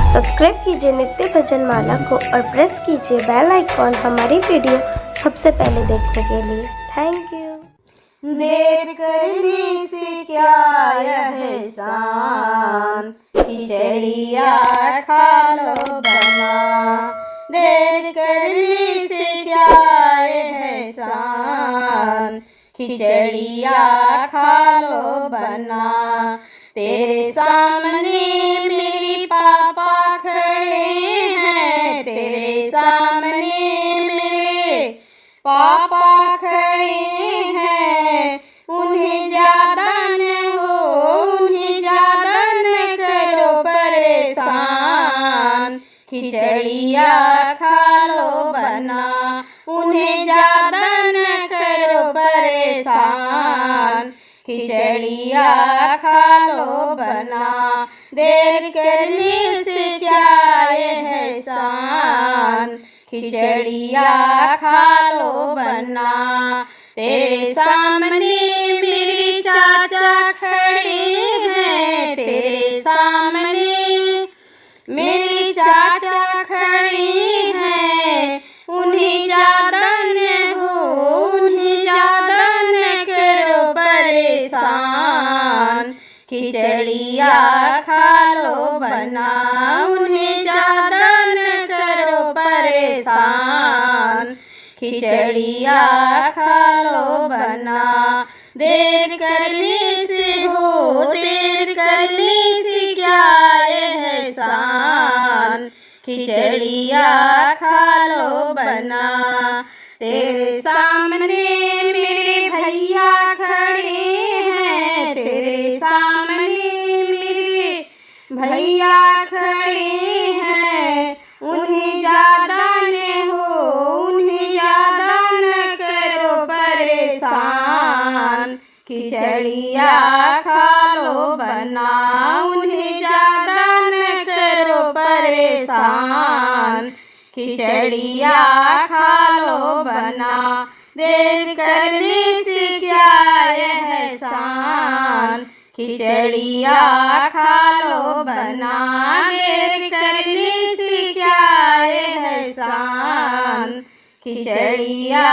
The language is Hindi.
सब्सक्राइब कीजिए नित्य भजन माला को और प्रेस कीजिए बेल आइकॉन हमारी वीडियो सबसे पहले देखने के लिए। Thank you. देर करने से क्या एहसान, खिचड़िया खा लो बना। देर करने से क्या एहसान, खिचड़िया खा लो बना। तेरे सामने मेरे पापा खड़े हैं, तेरे सामने मेरे पापा खड़े हैं। उन्हें ज्यादा न हो, उन्हें ज्यादा न करो परेशान, खिचड़िया खा लो बना। उन्हें ज्यादा न करो परेशान, खिचड़िया खा लो बना। देर करने से क्या एहसान, खिचड़िया खा लो बना। तेरे सामने मेरे चाचा खड़े हैं, तेरे सामने मेरे चाचा खड़े हैं। उन्हें ज्यादा न हो, उन्हें ज्यादा न करो परेशान, खिचड़िया खा लो बना। उन्हें ज्यादा न करो परेशान, खिचड़िया खा लो बना। देर करने से हो, देर करने से क्या एहसान, खिचड़िया खा लो बना। तेरे सामने मेरे भैया खड़े हैं, तेरे सामने मेरे भैया खड़े हैं। उन्हें ज्यादा न हो, उन्हें ज्यादा न करो परेशान, खिचड़िया खा लो बना। उन्हें ज्यादा न करो परेशान, खिचड़िया खा लो बना। देर करने से क्या एहसान, खिचड़िया खा लो बना। देर करने से क्या एहसान, खिचड़िया